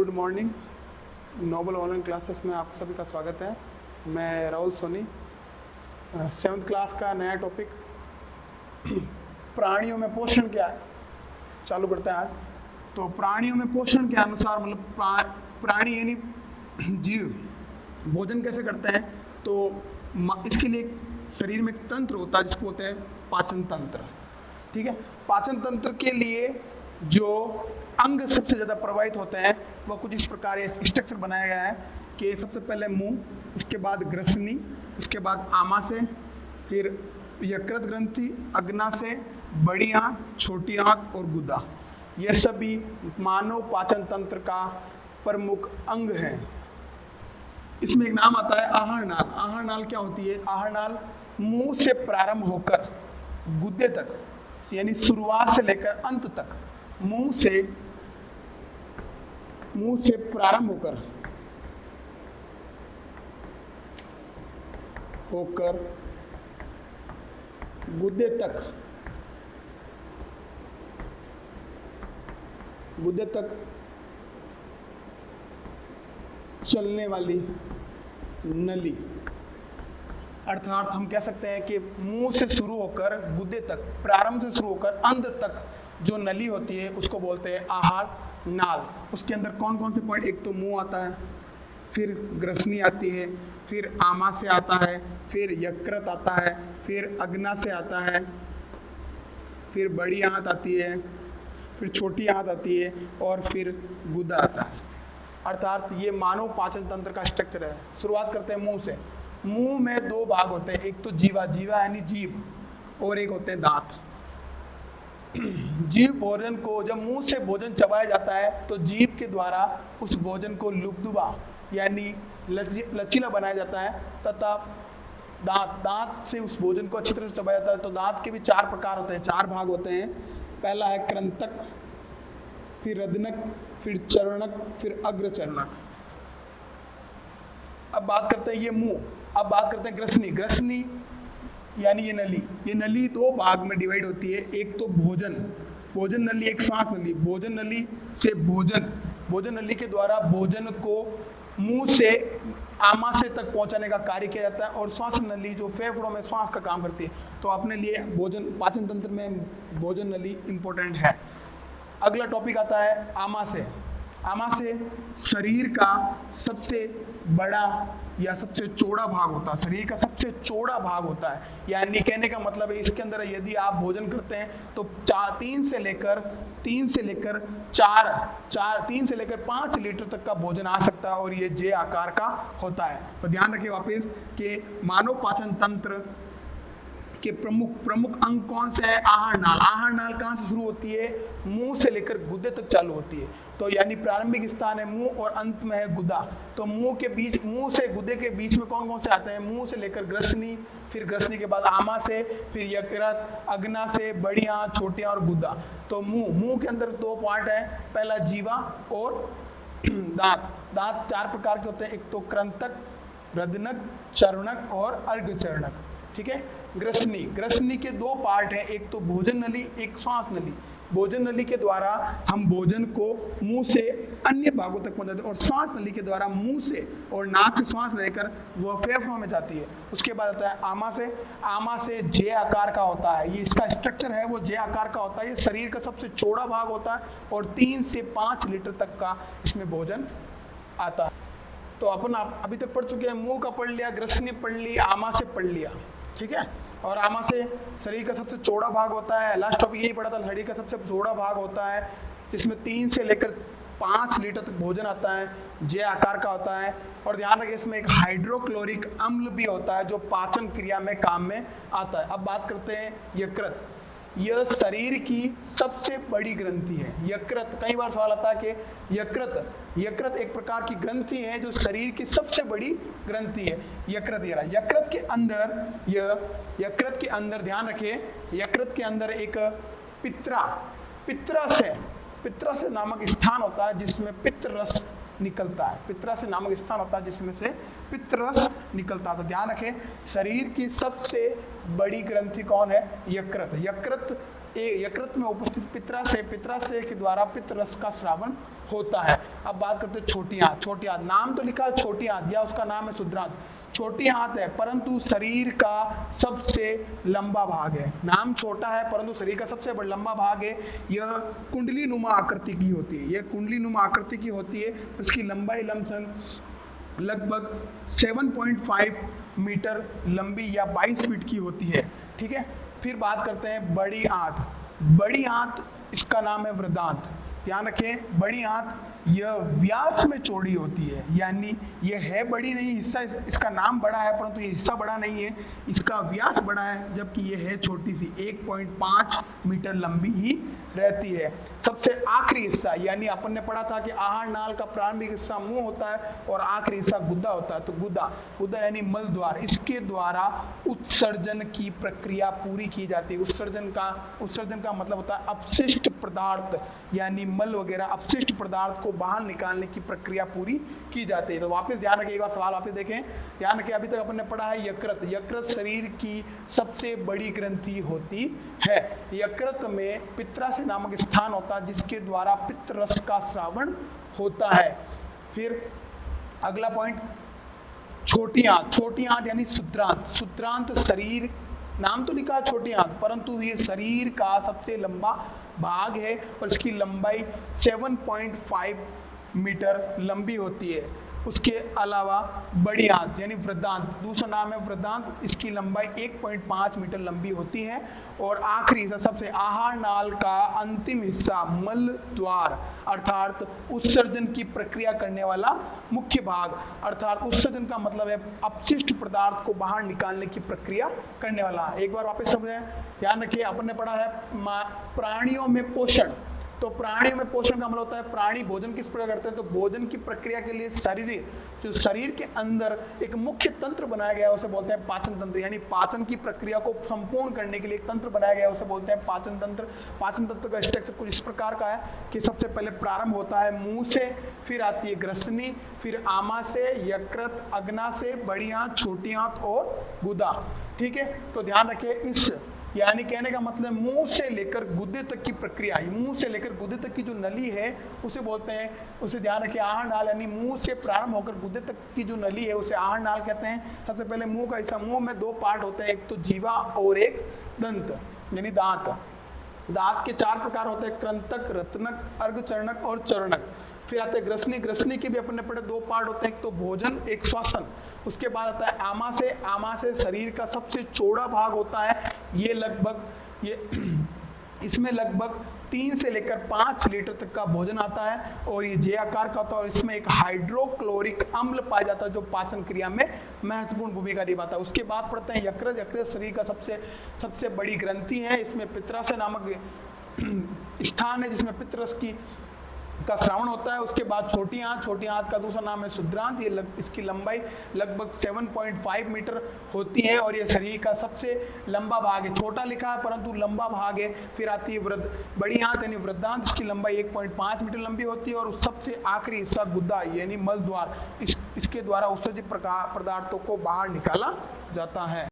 Good morning. Noble online classes में आप सभी का स्वागत है। मैं राहुल सोनी। 7th क्लास का नया टॉपिक प्राणियों में पोषण क्या है चालू करते हैं आज। तो प्राणियों में पोषण के अनुसार मतलब प्राणी यानी जीव भोजन कैसे करते हैं, तो इसके लिए शरीर में एक तंत्र होता है जिसको बोलते हैं पाचन तंत्र। ठीक है, पाचन तंत्र के लिए जो अंग सबसे ज़्यादा प्रभावित होते हैं वह कुछ इस प्रकार स्ट्रक्चर बनाया गया है कि सबसे पहले मुंह, उसके बाद ग्रसनी, उसके बाद आमाशय, फिर यकृत ग्रंथि, अग्नाशय, बड़ी आंत, छोटी आंत और गुदा। ये सभी मानव पाचन तंत्र का प्रमुख अंग हैं। इसमें एक नाम आता है आहार नाल। आहार नाल क्या होती है? आहार नाल मुंह से प्रारंभ होकर गुद्दे तक, यानी शुरुआत से लेकर अंत तक, मुंह से प्रारंभ होकर गुद्दे तक चलने वाली नली, अर्थात हम कह सकते हैं कि मुंह से शुरू होकर गुद्दे तक, प्रारंभ से शुरू होकर अंत तक जो नली होती है उसको बोलते हैं आहार नाल। उसके अंदर कौन कौन से पॉइंट? एक तो मुंह आता है, फिर ग्रसनी आती है, फिर आमाशय आता है, फिर यकृत आता है, फिर अग्नाशय आता है, फिर बड़ी आंत आती है, फिर छोटी आंत आती है और फिर गुदा आता है। अर्थात ये मानव पाचन तंत्र का स्ट्रक्चर है। शुरुआत करते हैं मुंह से। मुंह में दो भाग होते हैं, एक तो जीवा यानी जीभ, और एक होते हैं दांत। जीव भोजन को, जब मुंह से भोजन चबाया जाता है तो जीभ के द्वारा उस भोजन को लुब्धुबा यानी लचीला बनाया जाता है, तथा दांत से उस भोजन को अच्छी तरह से चबाया जाता है। तो दांत के भी 4 प्रकार होते हैं, 4 भाग होते हैं। पहला है कृंतक, फिर रदनक, फिर चरणक, फिर अग्रचरणक। अब बात करते हैं ये मुंह। अब बात करते हैं ग्रसनी यानी ये नली 2 भाग में डिवाइड होती है। एक तो भोजन नली, एक श्वास नली। भोजन नली से भोजन नली के द्वारा भोजन को मुंह से आमाशय तक पहुंचाने का कार्य किया जाता है, और श्वास नली जो फेफड़ों में श्वास का काम करती है। तो अपने लिए पाचन तंत्र में भोजन नली इंपॉर्टेंट है। अगला टॉपिक आता है आमाशय। आमाशय शरीर का सबसे बड़ा या सबसे चौड़ा भाग होता है। शरीर का सबसे चौड़ा भाग होता है, यानी कहने का मतलब है इसके अंदर यदि आप भोजन करते हैं तो 3 से लेकर 5 लीटर तक का भोजन आ सकता है, और ये जे आकार का होता है। तो ध्यान रखिए वापस कि मानव पाचन तंत्र के प्रमुख अंग कौन से है? आहार नाल। आहार नाल कहाँ से शुरू होती है? मुंह से लेकर गुद्दे तक चालू होती है। तो यानी प्रारंभिक स्थान है मुंह और अंत में है गुदा। तो मुंह से गुद्दे के बीच में कौन कौन से आते हैं? मुंह से लेकर ग्रसनी, फिर ग्रसनी के बाद आमाशय, फिर यकृत, अग्नाशय, बड़ी आंत, छोटी आंत और गुदा। तो मुंह के अंदर 2 पार्ट है, पहला जीवा और दांत 4 प्रकार के होते हैं। एक तो कृंतक, रदनक, चरणक और अर्धचरणक। ठीक है। ग्रसनी के 2 पार्ट हैं, एक तो भोजन नली, एक श्वास नली। भोजन नली के द्वारा हम भोजन को मुंह से अन्य भागों तक पहुंचाते हैं, और श्वास नली के द्वारा मुंह से और नाक से श्वास लेकर वह फेफड़ों में जाती है। उसके बाद आता है आमाशय। आमाशय जे आकार का होता है, ये इसका स्ट्रक्चर है वो जे आकार का होता है। ये शरीर का सबसे चौड़ा भाग होता है और 3 से 5 लीटर तक का इसमें भोजन आता है। तो अपन अभी तक पढ़ चुके हैं, मुंह का पढ़ लिया, ग्रसनी पढ़ ली, आमाशय पढ़ लिया। ठीक है। और आमाशय शरीर का सबसे चौड़ा भाग होता है। लास्ट टॉपिक यही पढ़ा था, शरीर का सबसे चौड़ा भाग होता है जिसमें 3 से लेकर 5 लीटर तक भोजन आता है, जे आकार का होता है। और ध्यान रखिए इसमें एक हाइड्रोक्लोरिक अम्ल भी होता है जो पाचन क्रिया में काम में आता है। अब बात करते हैं यकृत। यह शरीर की सबसे बड़ी ग्रंथि है। यकृत, कई बार सवाल आता है कि यकृत एक प्रकार की ग्रंथि है जो शरीर की सबसे बड़ी ग्रंथि है। यकृत के अंदर ध्यान रखिए, यकृत के अंदर एक पित्रा से नामक स्थान होता है जिसमें पित्तरस निकलता है। पित्तरस नामक स्थान होता है जिसमें से पित्तरस निकलता है। तो ध्यान रखें, शरीर की सबसे बड़ी ग्रंथि कौन है? यकृत। यकृत में उपस्थित पित्राशय के द्वारा पित्त रस का स्रावन होता है। अब बात करते हैं छोटी आंत। छोटी आंत, नाम तो लिखा है छोटी आंत या उसका नाम है शुद्रांत। छोटी आंत है परंतु शरीर का सबसे लंबा भाग है। नाम छोटा है परंतु शरीर का सबसे लंबा भाग है। यह कुंडली नुमा आकृति की होती है। यह कुंडली नुमा आकृति की होती है। इसकी लंबाई लमसम लगभग 7.5 मीटर लंबी या 22 फीट की होती है। ठीक है, फिर बात करते हैं बड़ी आंत। बड़ी आंत, इसका नाम है वृद्धांत। ध्यान रखें, बड़ी आंत यह व्यास में चौड़ी होती है, यानी यह है बड़ी नहीं, हिस्सा इसका नाम बड़ा है परंतु ये हिस्सा बड़ा नहीं है, इसका व्यास बड़ा है, जबकि यह है छोटी सी, 1.5 मीटर लंबी ही रहती है। सबसे आखिरी हिस्सा, यानी अपन ने पढ़ा था कि आहार नाल का प्रारंभिक हिस्सा मुंह होता है और आखिरी हिस्सा गुद्दा होता है। तो गुद्दा यानी मल द्वार, इसके द्वारा उत्सर्जन की प्रक्रिया पूरी की जाती है। उत्सर्जन का मतलब होता है अपशिष्ट पदार्थ, यानी मल वगैरह अपशिष्ट पदार्थ को बाहर निकालने की प्रक्रिया पूरी की जाती है। तो वापस ध्यान रखिए, एक बार सवाल वापस देखें, ध्यान रखिए, अभी तक अपन ने पढ़ा है यकृत। यकृत शरीर की सबसे बड़ी ग्रंथि होती है। यकृत में पित्राशय नामक स्थान होता है जिसके द्वारा पित्त रस का स्रावन होता है। फिर अगला पॉइंट, छोटी आंत। छोटी आंत यानी शुद्रांत। शुद्रांत शरीर, नाम तो लिखा है छोटी आंत परंतु ये शरीर का सबसे लंबा भाग है और इसकी लंबाई 7.5 मीटर लंबी होती है। उसके अलावा बड़ी आंत यानी वृद्धांत, दूसरा नाम है वृद्धांत, इसकी लंबाई 1.5 मीटर लंबी होती है। और आखिरी हिस्सा, सबसे आहार नाल का अंतिम हिस्सा, मल द्वार अर्थात उत्सर्जन की प्रक्रिया करने वाला मुख्य भाग, अर्थात उत्सर्जन का मतलब है अपशिष्ट पदार्थ को बाहर निकालने की प्रक्रिया करने वाला। एक बार वापस समझें, ध्यान रखिए, अपन ने पढ़ा है प्राणियों में पोषण। तो प्राणियों में पोषण का मतलब होता है प्राणी भोजन किस प्रकार करते हैं, तो भोजन की प्रक्रिया के लिए शरीर के अंदर एक मुख्य तंत्र बनाया गया है, उसे बोलते हैं पाचन तंत्र। यानी पाचन की प्रक्रिया को संपूर्ण करने के लिए एक तंत्र बनाया गया है, उसे बोलते हैं पाचन तंत्र। पाचन तंत्र का स्ट्रक्चर कुछ इस प्रकार का है कि सबसे पहले प्रारंभ होता है मुंह से, फिर आती है ग्रसनी, फिर आमाशय, यकृत, अग्नाशय, बड़ी आंत, छोटी आंत और गुदा। ठीक है, तो ध्यान रखिए, इस यानी कहने का मतलब मुंह से लेकर गुद्दे तक की प्रक्रिया, मुंह से लेकर गुद्दे तक की जो नली है उसे बोलते हैं, उसे ध्यान रखिए आहार नाल, यानी मुंह से प्रारंभ होकर गुद्दे तक की जो नली है उसे आहार नाल कहते हैं। सबसे पहले मुंह का हिस्सा, मुंह में 2 पार्ट होते हैं, एक तो जीवा और एक दंत यानी दांत। दांत के 4 प्रकार होते हैं, कृंतक, रत्नक, अर्धचरणक और चरणक। फिर आते हैं ग्रसनी। ग्रसनी के भी अपने पढ़े 2 पार्ट होते हैं, एक तो भोजन, एक श्वसन। उसके बाद आता है आमाशय। आमाशय शरीर का सबसे चौड़ा भाग होता है। इसमें लगभग 3 से लेकर 5 लीटर तक का भोजन आता है और ये जे आकार का होता है और इसमें एक हाइड्रोक्लोरिक अम्ल पाया जाता है जो पाचन क्रिया में महत्वपूर्ण भूमिका निभाता है। उसके बाद पढ़ते हैं यकृत। यकृत शरीर का सबसे बड़ी ग्रंथि है। इसमें पित्राशय नामक स्थान है जिसमें पित्त रस का श्रावण होता है। उसके बाद छोटी आंत। छोटी आंत का दूसरा नाम है शुद्रांत। इसकी लंबाई लगभग 7.5 मीटर होती है और यह शरीर का सबसे लंबा भाग है। छोटा लिखा है परंतु लंबा भाग है। फिर आती है बड़ी आंत यानी वृद्धांत। इसकी लंबाई 1.5 मीटर लंबी होती है और सबसे आखिरी हिस्सा गुद्दा यानी मल द्वार, इसके द्वारा उत्सर्जित पदार्थों को बाहर निकाला जाता है।